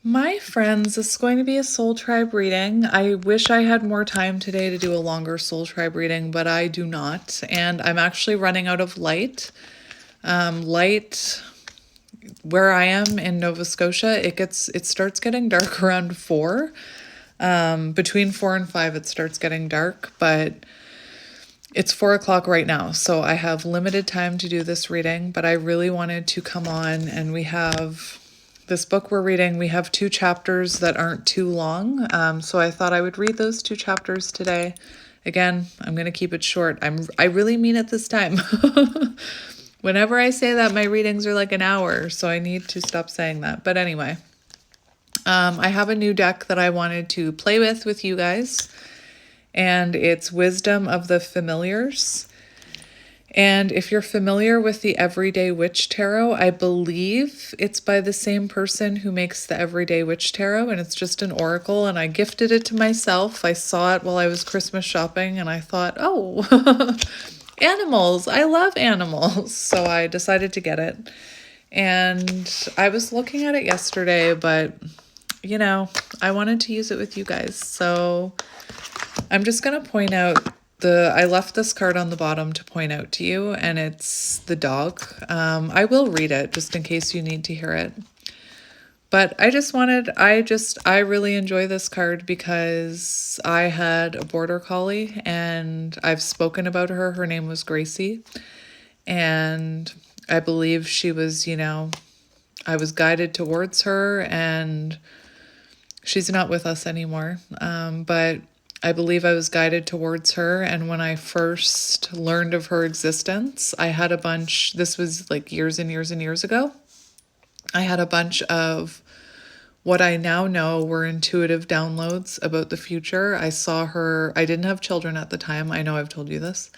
My friends, this is going to be a soul tribe reading. I wish I had more time today to do a longer soul tribe reading, but I do not. And I'm actually running out of light. Light where I am in Nova Scotia, it starts getting dark around 4. Between 4 and 5 it starts getting dark, but it's 4 o'clock right now, so I have limited time to do this reading, but I really wanted to come on, and we have this book we're reading. We have 2 chapters that aren't too long, so I thought I would read those 2 chapters today. Again, I'm going to keep it short. I really mean it this time. Whenever I say that, my readings are like an hour, so I need to stop saying that. But anyway, I have a new deck that I wanted to play with you guys, and it's Wisdom of the Familiars. And if you're familiar with the Everyday Witch Tarot, I believe it's by the same person who makes the Everyday Witch Tarot, and it's just an oracle, and I gifted it to myself. I saw it while I was Christmas shopping, and I thought, oh, animals, I love animals. So I decided to get it. And I was looking at it yesterday, but, you know, I wanted to use it with you guys. So I'm just going to point out I left this card on the bottom to point out to you, and it's the dog. I will read it just in case you need to hear it. But I really enjoy this card because I had a border collie, and I've spoken about her. Her name was Gracie. And I believe she was, I was guided towards her, and she's not with us anymore. But I believe I was guided towards her, and when I first learned of her existence, I had a bunch, this was like years and years and years ago, I had a bunch of what I now know were intuitive downloads about the future. I saw her, I didn't have children at the time, I know I've told you this,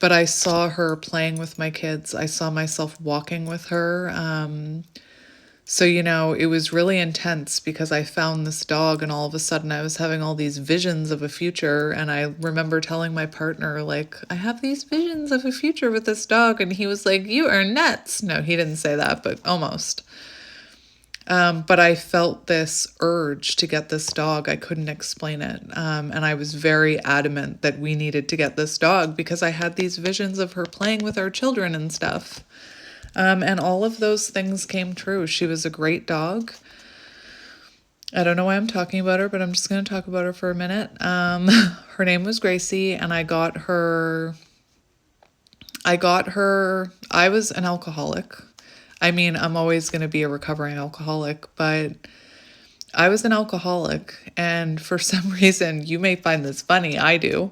but I saw her playing with my kids. I saw myself walking with her. So, it was really intense because I found this dog, and all of a sudden I was having all these visions of a future. And I remember telling my partner, like, I have these visions of a future with this dog. And he was like, you are nuts. No, he didn't say that, but almost. But I felt this urge to get this dog. I couldn't explain it. And I was very adamant that we needed to get this dog because I had these visions of her playing with our children and stuff. And all of those things came true. She was a great dog. I don't know why I'm talking about her, but I'm just going to talk about her for a minute. Her name was Gracie, and I got her, I was an alcoholic. I mean, I'm always going to be a recovering alcoholic, but I was an alcoholic, and for some reason, you may find this funny, I do.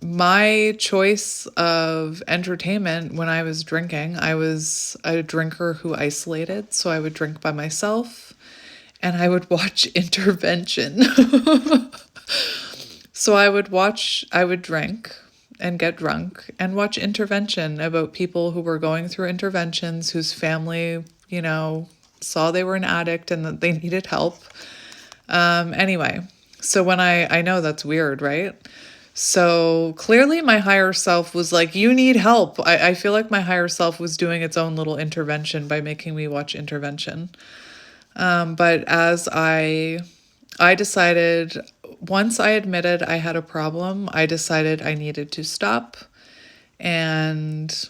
My choice of entertainment when I was drinking, I was a drinker who isolated, so I would drink by myself, and I would watch intervention. So I would drink and get drunk and watch intervention about people who were going through interventions, whose family, saw they were an addict and that they needed help. Anyway, so when I know that's weird, right? So clearly my higher self was like, you need help. I feel like my higher self was doing its own little intervention by making me watch intervention. But as I decided, once I admitted I had a problem, I decided I needed to stop. And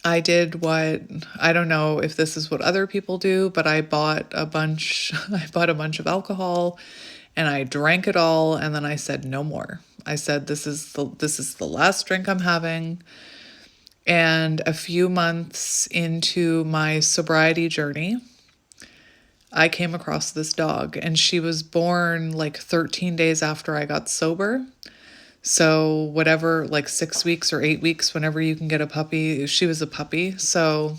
I did I don't know if this is what other people do, but I bought a bunch of alcohol, and I drank it all, and then I said no more. I said, this is the last drink I'm having. And a few months into my sobriety journey, I came across this dog, and she was born like 13 days after I got sober. So whatever, like 6 weeks or 8 weeks, whenever you can get a puppy, she was a puppy. So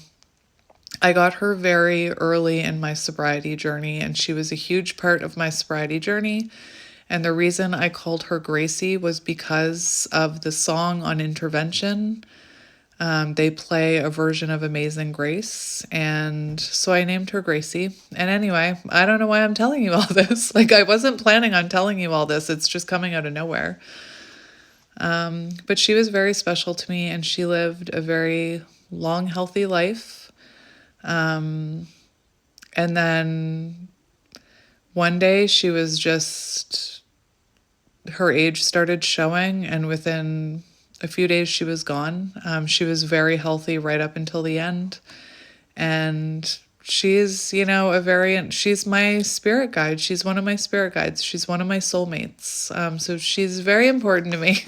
I got her very early in my sobriety journey, and she was a huge part of my sobriety journey. And the reason I called her Gracie was because of the song on intervention. They play a version of Amazing Grace, and so I named her Gracie. And anyway, I don't know why I'm telling you all this. Like, I wasn't planning on telling you all this. It's just coming out of nowhere. But she was very special to me, and she lived a very long, healthy life. And then one day she was just, her age started showing, and within a few days she was gone. She was very healthy right up until the end. And she's, she's my spirit guide. She's one of my spirit guides. She's one of my soulmates. So she's very important to me.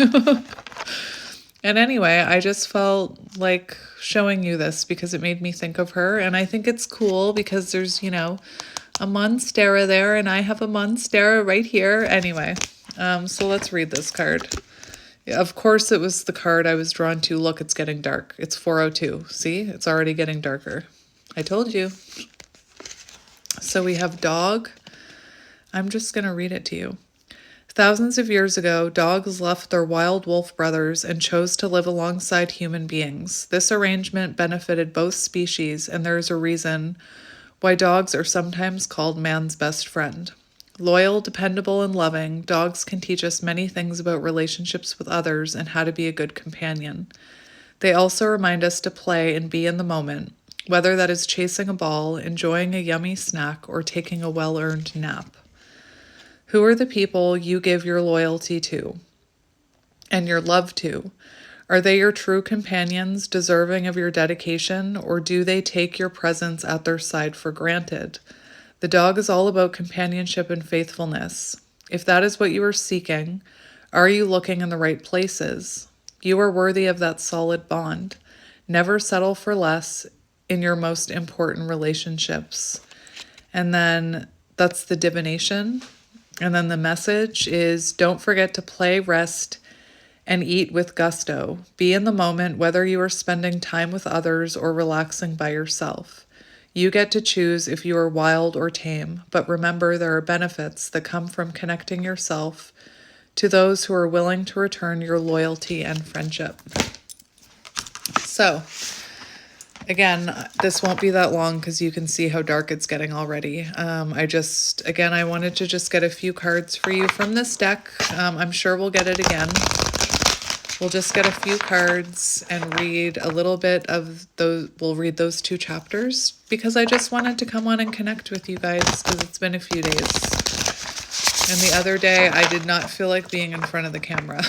And anyway, I just felt like showing you this because it made me think of her. And I think it's cool because there's, a monstera there, and I have a monstera right here. Anyway, so let's read this card. Yeah, of course, it was the card I was drawn to. Look, it's getting dark. It's 4:02. See, it's already getting darker. I told you. So we have dog. I'm just going to read it to you. Thousands of years ago, dogs left their wild wolf brothers and chose to live alongside human beings. This arrangement benefited both species, and there is a reason why dogs are sometimes called man's best friend. Loyal, dependable, and loving, dogs can teach us many things about relationships with others and how to be a good companion. They also remind us to play and be in the moment, whether that is chasing a ball, enjoying a yummy snack, or taking a well-earned nap. Who are the people you give your loyalty to and your love to? Are they your true companions, deserving of your dedication, or do they take your presence at their side for granted? The dog is all about companionship and faithfulness. If that is what you are seeking, are you looking in the right places? You are worthy of that solid bond. Never settle for less in your most important relationships. And then that's the divination. And then the message is, don't forget to play, rest, and eat with gusto. Be in the moment, whether you are spending time with others or relaxing by yourself. You get to choose if you are wild or tame, but remember there are benefits that come from connecting yourself to those who are willing to return your loyalty and friendship. So, again, this won't be that long because you can see how dark it's getting already. I wanted to just get a few cards for you from this deck. I'm sure we'll get it again. We'll just get a few cards and read a little bit of those. We'll read those 2 chapters because I just wanted to come on and connect with you guys because it's been a few days. And the other day, I did not feel like being in front of the camera.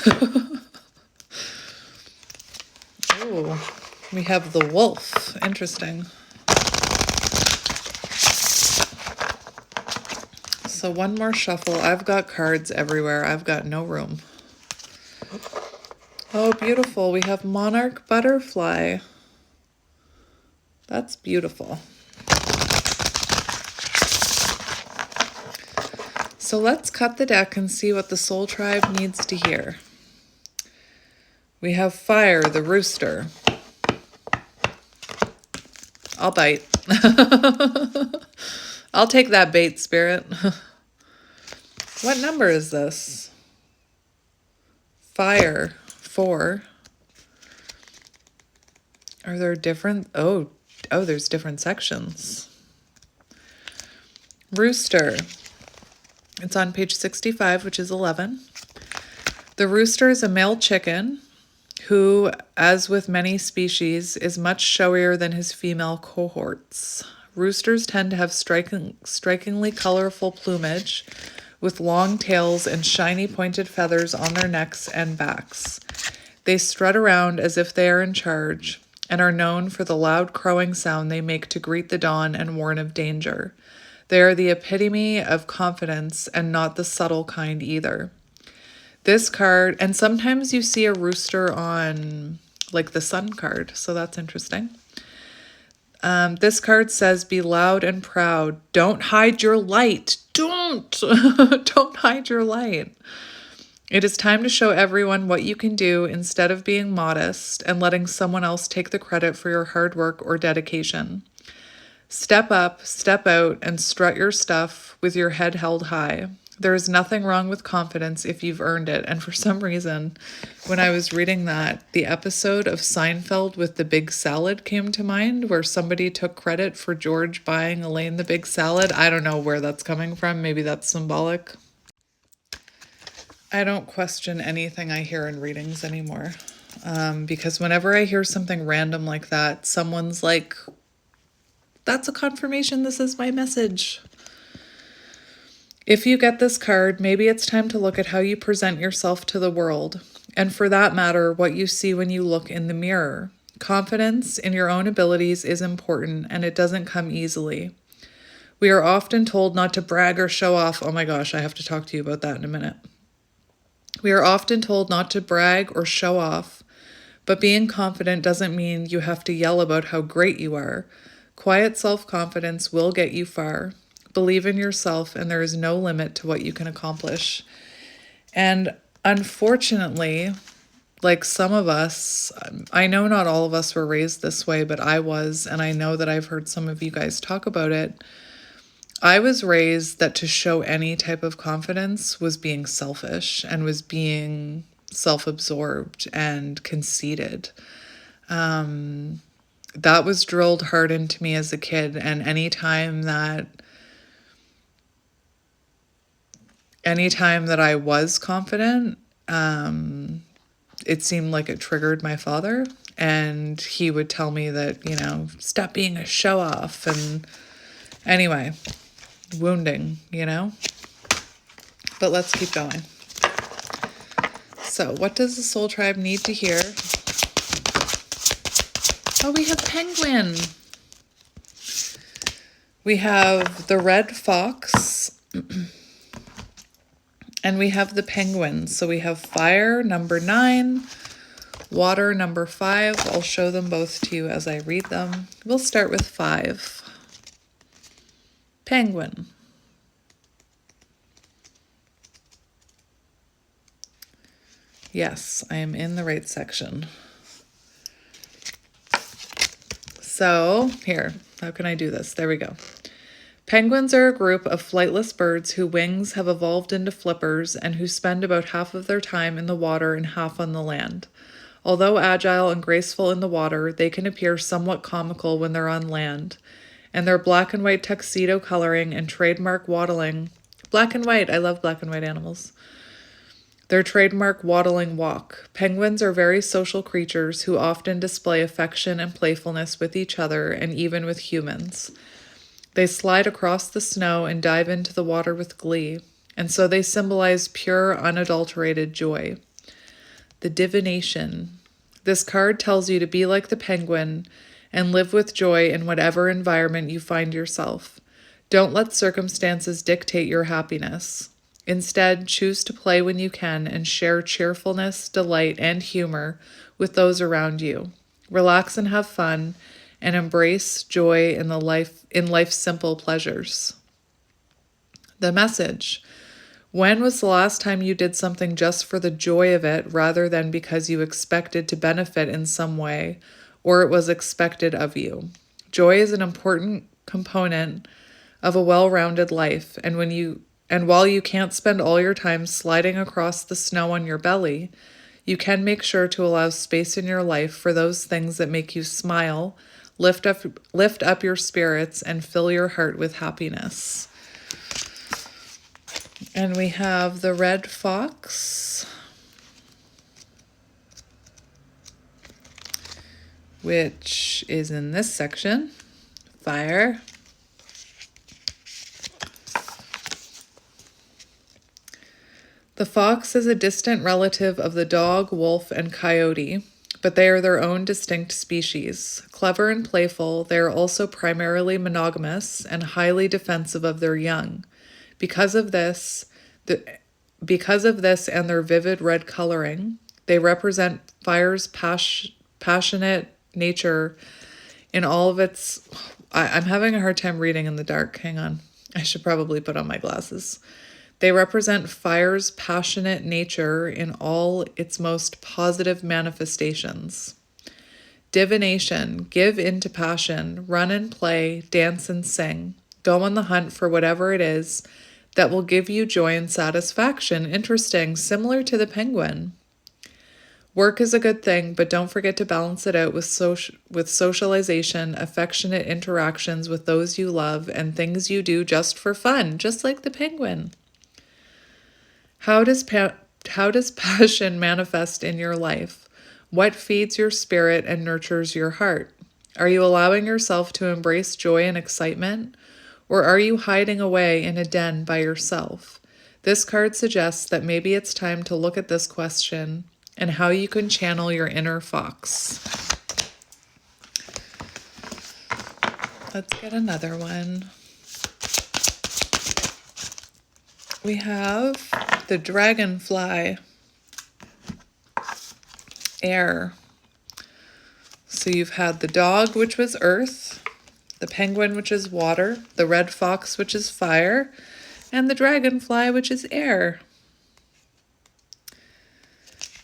Oh. We have the wolf. Interesting. So one more shuffle. I've got cards everywhere. I've got no room. Oh, beautiful. We have monarch butterfly. That's beautiful. So let's cut the deck and see what the soul tribe needs to hear. We have fire, the rooster. I'll bite. I'll take that bait, spirit. What number is this? Fire, 4. Are there different? Oh, there's different sections. Rooster. It's on page 65, which is 11. The rooster is a male chicken who, as with many species, is much showier than his female cohorts. Roosters tend to have strikingly colorful plumage with long tails and shiny pointed feathers on their necks and backs. They strut around as if they are in charge and are known for the loud crowing sound they make to greet the dawn and warn of danger. They are the epitome of confidence and not the subtle kind either. This card, and sometimes you see a rooster on like the sun card, so that's interesting. This card says, be loud and proud. Don't hide your light. Don't hide your light. It is time to show everyone what you can do instead of being modest and letting someone else take the credit for your hard work or dedication. Step up, step out, and strut your stuff with your head held high. There is nothing wrong with confidence if you've earned it. And for some reason, when I was reading that, the episode of Seinfeld with the big salad came to mind, where somebody took credit for George buying Elaine the big salad. I don't know where that's coming from. Maybe that's symbolic. I don't question anything I hear in readings anymore. Because whenever I hear something random like that, someone's like That's a confirmation this is my message. If you get this card, maybe it's time to look at how you present yourself to the world, and for that matter, what you see when you look in the mirror. Confidence in your own abilities is important, and it doesn't come easily. We are often told not to brag or show off. Oh my gosh, I have to talk to you about that in a minute. We are often told not to brag or show off, but being confident doesn't mean you have to yell about how great you are. Quiet self-confidence will get you far. Believe in yourself, and there is no limit to what you can accomplish. And unfortunately, like some of us, I know not all of us were raised this way, but I was, and I know that I've heard some of you guys talk about it. I was raised that to show any type of confidence was being selfish and was being self-absorbed and conceited. That was drilled hard into me as a kid, and anytime that I was confident, it seemed like it triggered my father, and he would tell me that, stop being a show-off, and anyway, wounding, But let's keep going. So, what does the soul tribe need to hear? Oh, we have penguin. We have the red fox. And we have the penguin. So we have fire, number 9, water, number 5. I'll show them both to you as I read them. We'll start with 5. Penguin. Yes, I am in the right section. So here, how can I do this? There we go. Penguins are a group of flightless birds whose wings have evolved into flippers and who spend about half of their time in the water and half on the land. Although agile and graceful in the water, they can appear somewhat comical when they're on land. And their black and white tuxedo coloring and trademark waddling. Black and white, I love black and white animals. Their trademark waddling walk. Penguins are very social creatures who often display affection and playfulness with each other and even with humans. They slide across the snow and dive into the water with glee, and so they symbolize pure, unadulterated joy. The divination. This card tells you to be like the penguin and live with joy in whatever environment you find yourself. Don't let circumstances dictate your happiness. Instead, choose to play when you can and share cheerfulness, delight, and humor with those around you. Relax and have fun, and embrace joy in life's simple pleasures. The message. When was the last time you did something just for the joy of it rather than because you expected to benefit in some way or it was expected of you? Joy is an important component of a well-rounded life, and while you can't spend all your time sliding across the snow on your belly, you can make sure to allow space in your life for those things that make you smile, lift up your spirits, and fill your heart with happiness. And we have the red fox, which is in this section, fire. The fox is a distant relative of the dog, wolf, and coyote, but they are their own distinct species. Clever and playful, they are also primarily monogamous and highly defensive of their young. Because of this and their vivid red coloring, they represent fire's passionate nature in all of its... I'm having a hard time reading in the dark. Hang on. I should probably put on my glasses. They represent fire's passionate nature in all its most positive manifestations. Divination, give in to passion, run and play, dance and sing. Go on the hunt for whatever it is that will give you joy and satisfaction. Interesting, similar to the penguin. Work is a good thing, but don't forget to balance it out with socialization, affectionate interactions with those you love, and things you do just for fun, just like the penguin. How does passion manifest in your life? What feeds your spirit and nurtures your heart? Are you allowing yourself to embrace joy and excitement? Or are you hiding away in a den by yourself? This card suggests that maybe it's time to look at this question and how you can channel your inner fox. Let's get another one. We have the Dragonfly, air. So you've had the dog, which was earth, the penguin, which is water, the red fox, which is fire, and the dragonfly, which is air.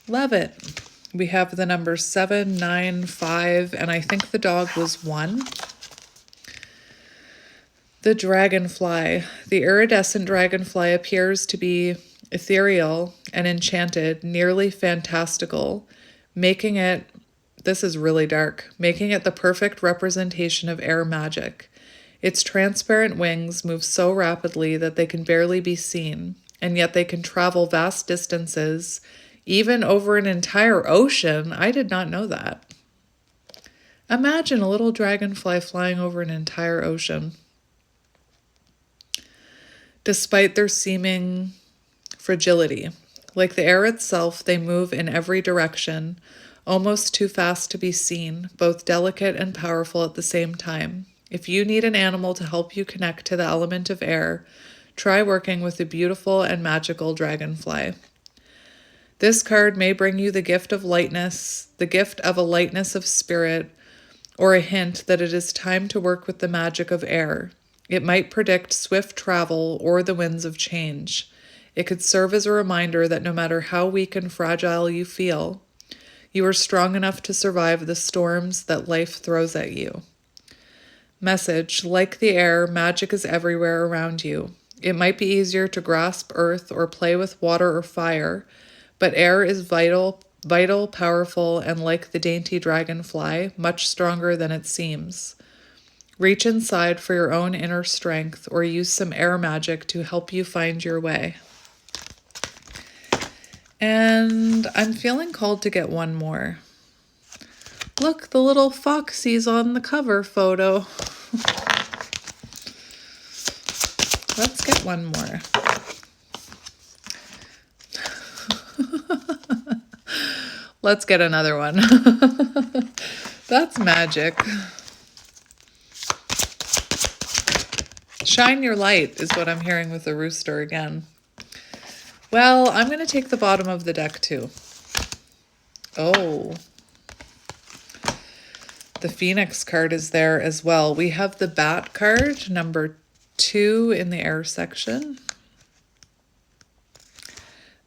Love it. We have the numbers 7, 9, 5, and I think the dog was 1. The dragonfly. The iridescent dragonfly appears to be ethereal and enchanted, nearly fantastical, making it, this is really dark, making it the perfect representation of air magic. Its transparent wings move so rapidly that they can barely be seen, and yet they can travel vast distances, even over an entire ocean. I did not know that. Imagine a little dragonfly flying over an entire ocean. Despite their seeming fragility, like the air itself, they move in every direction, almost too fast to be seen, both delicate and powerful at the same time. If you need an animal to help you connect to the element of air, try working with the beautiful and magical dragonfly. This card may bring you the gift of lightness, the gift of a lightness of spirit, or a hint that it is time to work with the magic of air. It might predict swift travel or the winds of change. It could serve as a reminder that no matter how weak and fragile you feel, you are strong enough to survive the storms that life throws at you. Message: like the air, magic is everywhere around you. It might be easier to grasp earth or play with water or fire, but air is vital, powerful, and like the dainty dragonfly, much stronger than it seems. Reach inside for your own inner strength or use some air magic to help you find your way. And I'm feeling called to get one more. Look, the little foxy's on the cover photo. Let's get one more. Let's get another one. That's magic. Shine your light is what I'm hearing with the rooster again. Well, I'm going to take the bottom of the deck too. Oh. The Phoenix card is there as well. We have the Bat card, number 2 in the air section.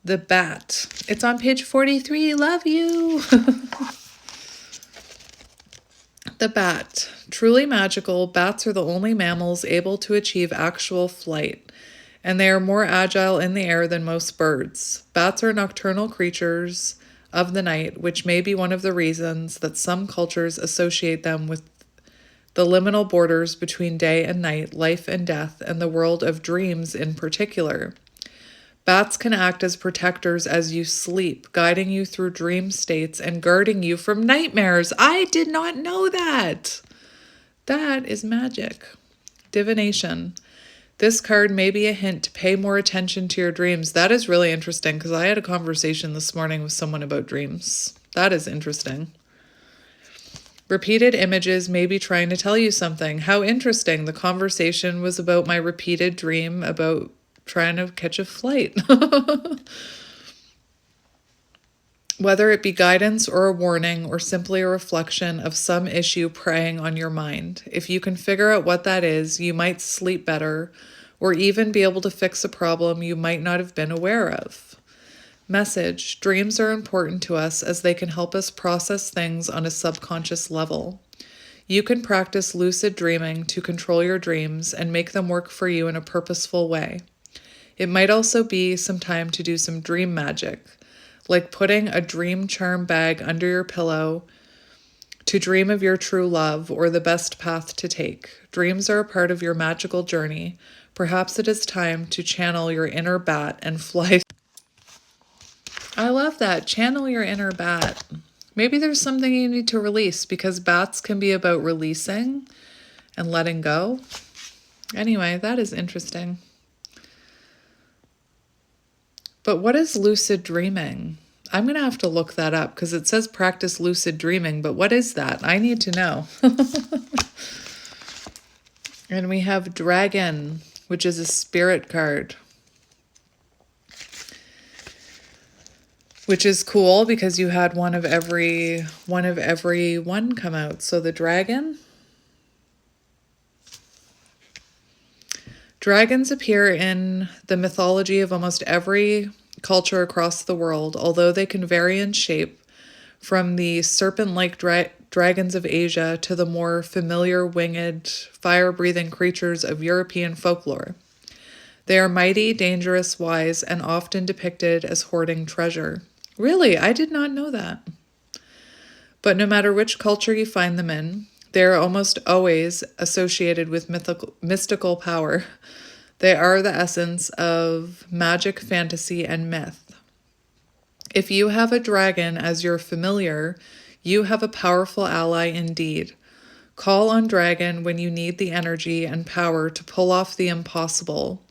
The Bat. It's on page 43. Love you. The Bat. Truly magical, bats are the only mammals able to achieve actual flight, and they are more agile in the air than most birds. Bats are nocturnal creatures of the night, which may be one of the reasons that some cultures associate them with the liminal borders between day and night, life and death, and the world of dreams in particular. Bats can act as protectors as you sleep, guiding you through dream states and guarding you from nightmares. I did not know that. That is magic. Divination. This card may be a hint to pay more attention to your dreams. That is really interesting because I had a conversation this morning with someone about dreams. That is interesting. Repeated images may be trying to tell you something. How interesting. The conversation was about my repeated dream about trying to catch a flight. Whether it be guidance or a warning or simply a reflection of some issue preying on your mind. If you can figure out what that is, you might sleep better or even be able to fix a problem you might not have been aware of. Message: dreams are important to us as they can help us process things on a subconscious level. You can practice lucid dreaming to control your dreams and make them work for you in a purposeful way. It might also be some time to do some dream magic, like putting a dream charm bag under your pillow to dream of your true love or the best path to take. Dreams are a part of your magical journey. Perhaps it is time to channel your inner bat and fly. I love that. Channel your inner bat. Maybe there's something you need to release, because bats can be about releasing and letting go. Anyway, that is interesting. But what is lucid dreaming? I'm going to have to look that up, because it says practice lucid dreaming, but what is that? I need to know. And we have Dragon, which is a spirit card, which is cool because you had one of every one come out. So the dragon. Dragons appear in the mythology of almost every culture across the world, although they can vary in shape from the serpent-like dragons of Asia to the more familiar winged, fire-breathing creatures of European folklore. They are mighty, dangerous, wise, and often depicted as hoarding treasure. Really? I did not know that. But no matter which culture you find them in, they are almost always associated with mystical power. They are the essence of magic, fantasy, and myth. If you have a dragon as your familiar, you have a powerful ally indeed. Call on dragon when you need the energy and power to pull off the impossible,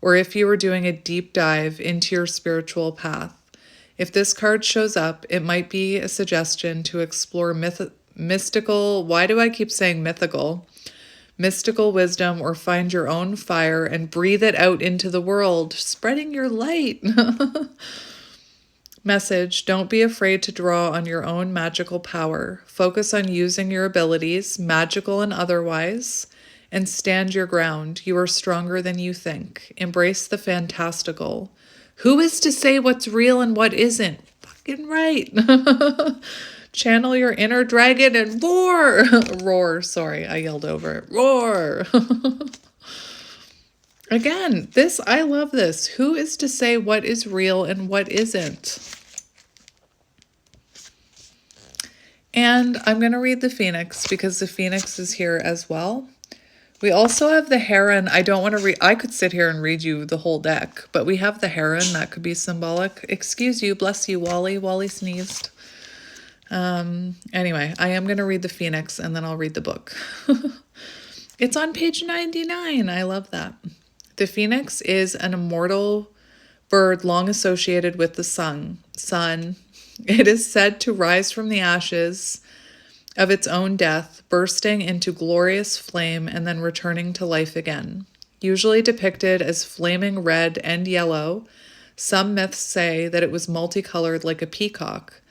or if you are doing a deep dive into your spiritual path. If this card shows up, it might be a suggestion to explore mystical, why do I keep saying mythical? Mystical wisdom, or find your own fire and breathe it out into the world, spreading your light. Message, don't be afraid to draw on your own magical power. Focus on using your abilities, magical and otherwise, and stand your ground. You are stronger than you think. Embrace the fantastical. Who is to say what's real and what isn't? Fucking right. Channel your inner dragon and roar. Roar, sorry, I yelled over it. Roar. Again, I love this. Who is to say what is real and what isn't? And I'm going to read the Phoenix because the Phoenix is here as well. We also have the Heron. I don't want to read. I could sit here and read you the whole deck, but we have the Heron. That could be symbolic. Excuse you. Bless you, Wally. Wally sneezed. Anyway, I am going to read the Phoenix and then I'll read the book. It's on page 99. I love that. The Phoenix is an immortal bird long associated with the sun. It is said to rise from the ashes of its own death, bursting into glorious flame and then returning to life again. Usually depicted as flaming red and yellow, some myths say that it was multicolored like a peacock.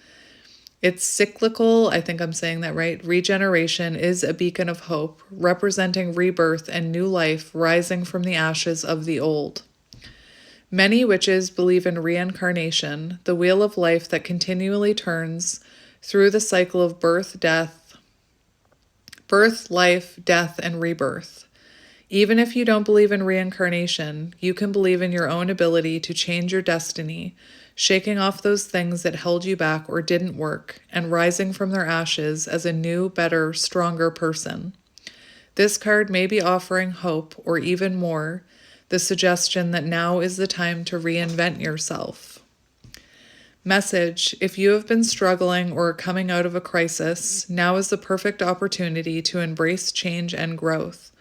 Its cyclical, I think I'm saying that right, regeneration is a beacon of hope, representing rebirth and new life rising from the ashes of the old. Many witches believe in reincarnation, the wheel of life that continually turns through the cycle of birth, life, death, and rebirth. Even if you don't believe in reincarnation, you can believe in your own ability to change your destiny, shaking off those things that held you back or didn't work, and rising from their ashes as a new, better, stronger person. This card may be offering hope, or even more, the suggestion that now is the time to reinvent yourself. Message, if you have been struggling or coming out of a crisis, now is the perfect opportunity to embrace change and growth.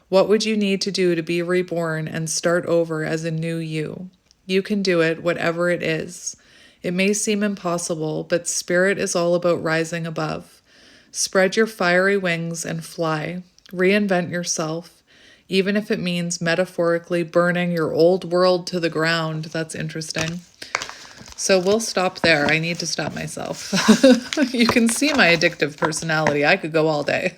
What would you need to do to be reborn and start over as a new you? You can do it, whatever it is. It may seem impossible, but spirit is all about rising above. Spread your fiery wings and fly. Reinvent yourself, even if it means metaphorically burning your old world to the ground. That's interesting. So we'll stop there. I need to stop myself. You can see my addictive personality. I could go all day.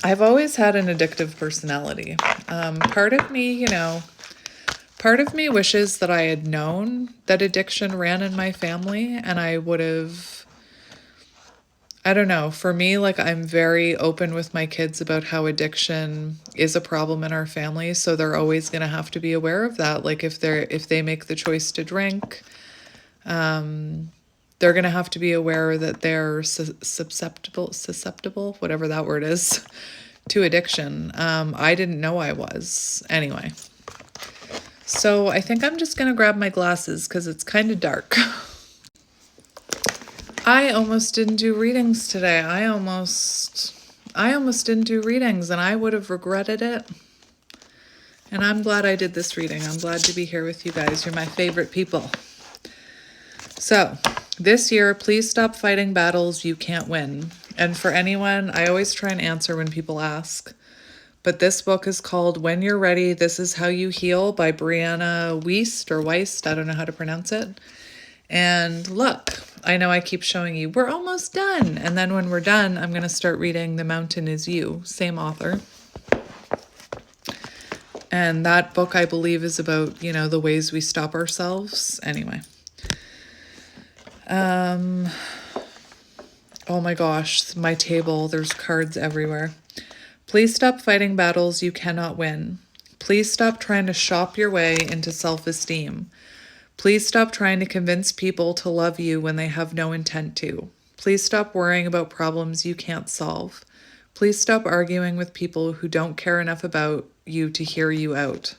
I've always had an addictive personality. Part of me wishes that I had known that addiction ran in my family, and I would have, I don't know, for me, like, I'm very open with my kids about how addiction is a problem in our family, so they're always going to have to be aware of that. Like, if they make the choice to drink, they're going to have to be aware that they're susceptible, whatever that word is, to addiction. I didn't know I was. Anyway. So I think I'm just going to grab my glasses because it's kind of dark. I almost didn't do readings today. I almost didn't do readings, and I would have regretted it. And I'm glad I did this reading. I'm glad to be here with you guys. You're my favorite people. So, this year, please stop fighting battles you can't win. And for anyone, I always try and answer when people ask. But this book is called When You're Ready, This Is How You Heal by Brianna Weist. I don't know how to pronounce it. And look, I know I keep showing you, we're almost done. And then when we're done, I'm going to start reading The Mountain Is You, same author. And that book, I believe, is about, the ways we stop ourselves. Anyway. Oh my gosh, my table, there's cards everywhere. Please stop fighting battles you cannot win. Please stop trying to shop your way into self-esteem. Please stop trying to convince people to love you when they have no intent to. Please stop worrying about problems you can't solve. Please stop arguing with people who don't care enough about you to hear you out.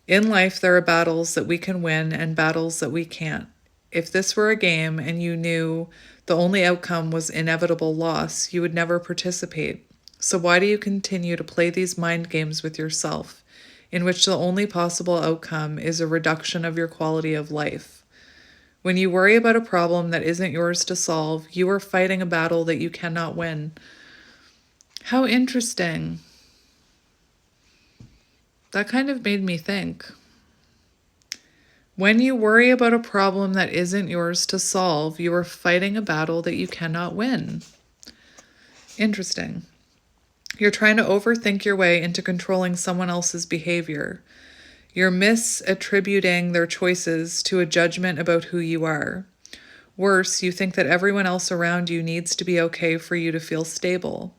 In life, there are battles that we can win and battles that we can't. If this were a game and you knew the only outcome was inevitable loss, you would never participate. So why do you continue to play these mind games with yourself, in which the only possible outcome is a reduction of your quality of life? When you worry about a problem that isn't yours to solve, you are fighting a battle that you cannot win. How interesting. That kind of made me think. When you worry about a problem that isn't yours to solve, you are fighting a battle that you cannot win. Interesting. You're trying to overthink your way into controlling someone else's behavior. You're misattributing their choices to a judgment about who you are. Worse, you think that everyone else around you needs to be okay for you to feel stable.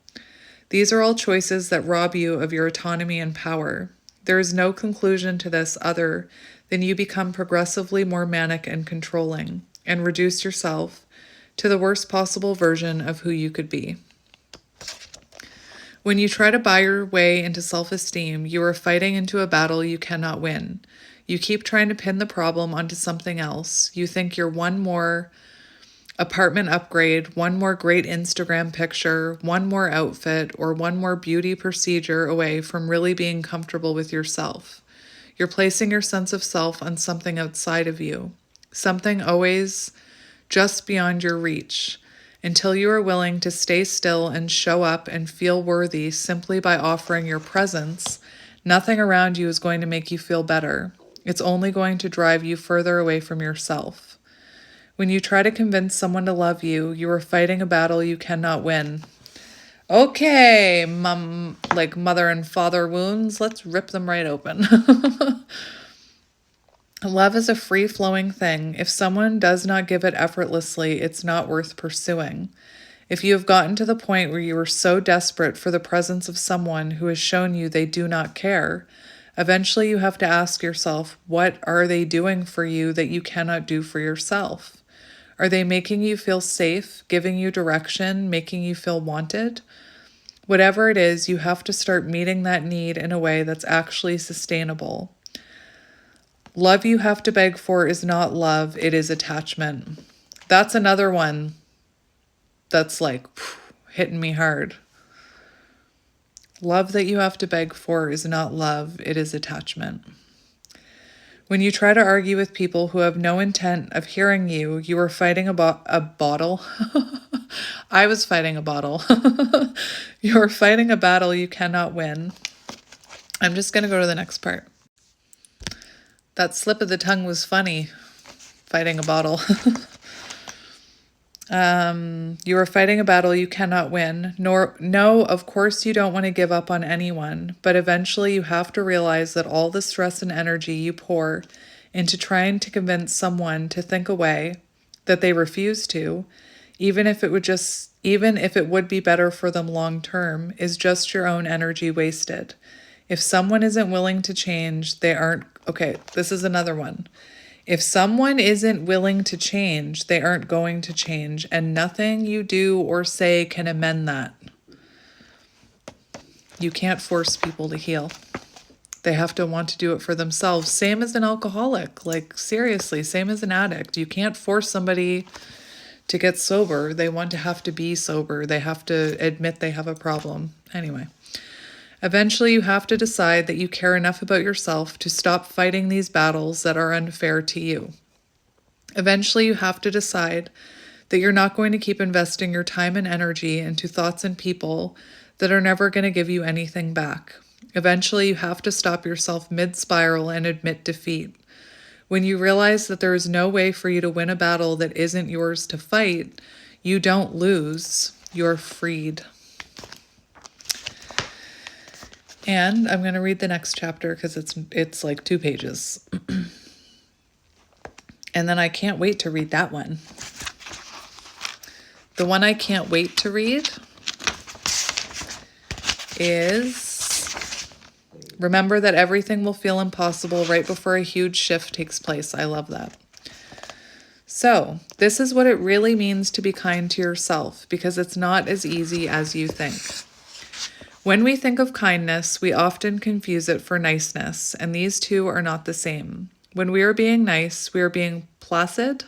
These are all choices that rob you of your autonomy and power. There is no conclusion to this other than you become progressively more manic and controlling, and reduce yourself to the worst possible version of who you could be. When you try to buy your way into self-esteem, you are fighting into a battle you cannot win. You keep trying to pin the problem onto something else. You think you're one more apartment upgrade, one more great Instagram picture, one more outfit, or one more beauty procedure away from really being comfortable with yourself. You're placing your sense of self on something outside of you, something always just beyond your reach, until you are willing to stay still and show up and feel worthy simply by offering your presence. Nothing around you is going to make you feel better. It's only going to drive you further away from yourself. When you try to convince someone to love you, you are fighting a battle you cannot win. Okay, mother and father wounds, let's rip them right open. Love is a free-flowing thing. If someone does not give it effortlessly, it's not worth pursuing. If you have gotten to the point where you are so desperate for the presence of someone who has shown you they do not care, eventually you have to ask yourself, what are they doing for you that you cannot do for yourself? Are they making you feel safe, giving you direction, making you feel wanted? Whatever it is, you have to start meeting that need in a way that's actually sustainable. Love you have to beg for is not love, it is attachment. That's another one that's like hitting me hard. Love that you have to beg for is not love, it is attachment. When you try to argue with people who have no intent of hearing you, you are fighting a bottle. I was fighting a bottle. You are fighting a battle you cannot win. I'm just going to go to the next part. That slip of the tongue was funny. Fighting a bottle. You are fighting a battle you cannot win. No, of course you don't want to give up on anyone, but eventually you have to realize that all the stress and energy you pour into trying to convince someone to think away, that they refuse to, even if it would be better for them long term, is just your own energy wasted. If someone isn't willing to change, this is another one. If someone isn't willing to change, they aren't going to change, and nothing you do or say can amend that. You can't force people to heal. They have to want to do it for themselves. Same as an alcoholic, seriously, same as an addict. You can't force somebody to get sober. They want to have to be sober. They have to admit they have a problem. Anyway, eventually you have to decide that you care enough about yourself to stop fighting these battles that are unfair to you. Eventually you have to decide that you're not going to keep investing your time and energy into thoughts and people that are never going to give you anything back. Eventually you have to stop yourself mid-spiral and admit defeat. When you realize that there is no way for you to win a battle that isn't yours to fight, you don't lose, you're freed. And I'm going to read the next chapter because it's like 2 pages. And then I can't wait to read that one. The one I can't wait to read is, remember that everything will feel impossible right before a huge shift takes place. I love that. So, this is what it really means to be kind to yourself, because it's not as easy as you think. When we think of kindness, we often confuse it for niceness, and these two are not the same. When we are being nice, we are being placid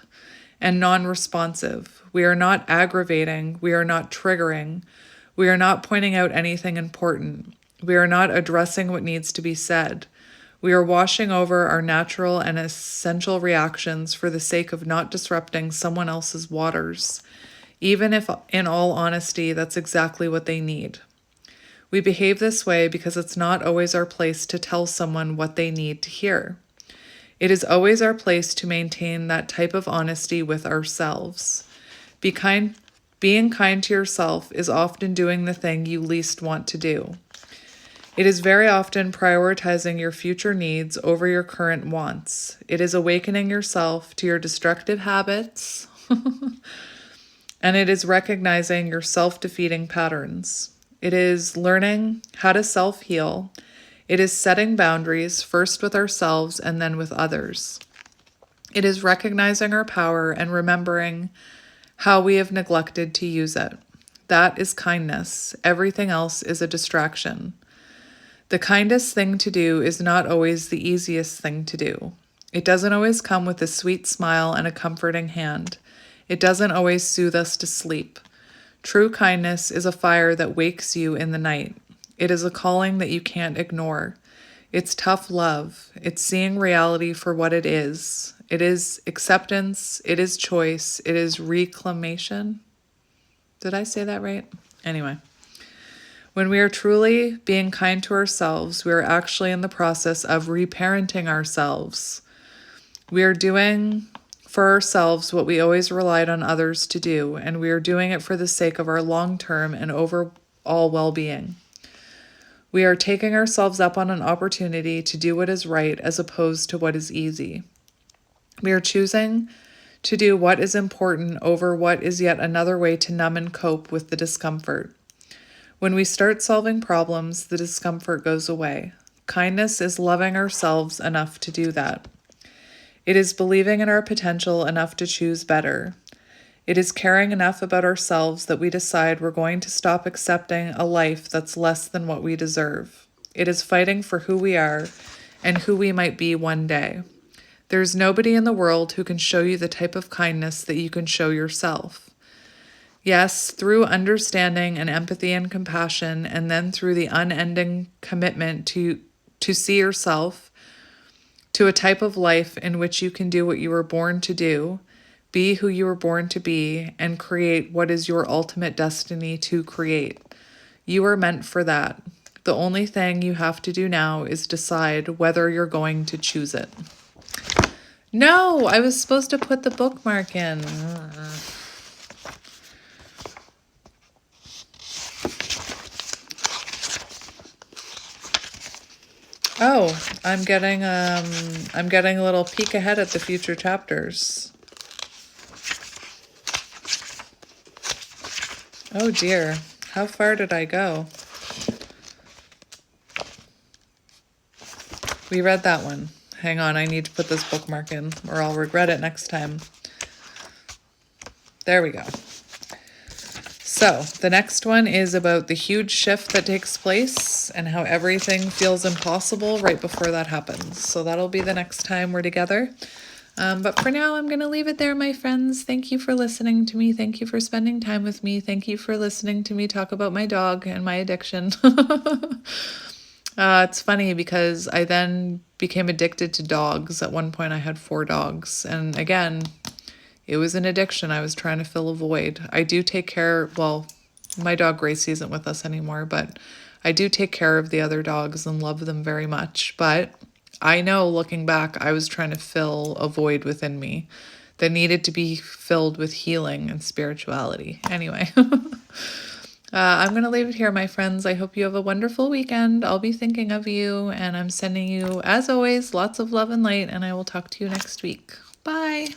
and non-responsive. We are not aggravating. We are not triggering. We are not pointing out anything important. We are not addressing what needs to be said. We are washing over our natural and essential reactions for the sake of not disrupting someone else's waters, even if, in all honesty, that's exactly what they need. We behave this way because it's not always our place to tell someone what they need to hear. It is always our place to maintain that type of honesty with ourselves. Being kind to yourself is often doing the thing you least want to do. It is very often prioritizing your future needs over your current wants. It is awakening yourself to your destructive habits, and it is recognizing your self-defeating patterns. It is learning how to self-heal. It is setting boundaries, first with ourselves and then with others. It is recognizing our power and remembering how we have neglected to use it. That is kindness. Everything else is a distraction. The kindest thing to do is not always the easiest thing to do. It doesn't always come with a sweet smile and a comforting hand. It doesn't always soothe us to sleep. True kindness is a fire that wakes you in the night. It is a calling that you can't ignore. It's tough love. It's seeing reality for what it is. It is acceptance. It is choice. It is reclamation. Did I say that right? Anyway. When we are truly being kind to ourselves, we are actually in the process of reparenting ourselves. We are doing for ourselves what we always relied on others to do, and we are doing it for the sake of our long-term and overall well-being. We are taking ourselves up on an opportunity to do what is right as opposed to what is easy. We are choosing to do what is important over what is yet another way to numb and cope with the discomfort. When we start solving problems, the discomfort goes away. Kindness is loving ourselves enough to do that. It is believing in our potential enough to choose better. It is caring enough about ourselves that we decide we're going to stop accepting a life that's less than what we deserve. It is fighting for who we are and who we might be one day. There's nobody in the world who can show you the type of kindness that you can show yourself. Yes, through understanding and empathy and compassion, and then through the unending commitment to see yourself, to a type of life in which you can do what you were born to do, be who you were born to be, and create what is your ultimate destiny to create. You are meant for that. The only thing you have to do now is decide whether you're going to choose it. No, I was supposed to put the bookmark in. Oh, I'm getting a little peek ahead at the future chapters. Oh dear, how far did I go? We read that one. Hang on, I need to put this bookmark in or I'll regret it next time. There we go. So the next one is about the huge shift that takes place and how everything feels impossible right before that happens. So that'll be the next time we're together. But for now, I'm going to leave it there, my friends. Thank you for listening to me. Thank you for spending time with me. Thank you for listening to me talk about my dog and my addiction. It's funny because I then became addicted to dogs. At one point, I had 4 dogs. And again, it was an addiction. I was trying to fill a void. I do take care, well, my dog Gracie isn't with us anymore, but I do take care of the other dogs and love them very much. But I know looking back, I was trying to fill a void within me that needed to be filled with healing and spirituality. Anyway, I'm going to leave it here, my friends. I hope you have a wonderful weekend. I'll be thinking of you, and I'm sending you, as always, lots of love and light, and I will talk to you next week. Bye.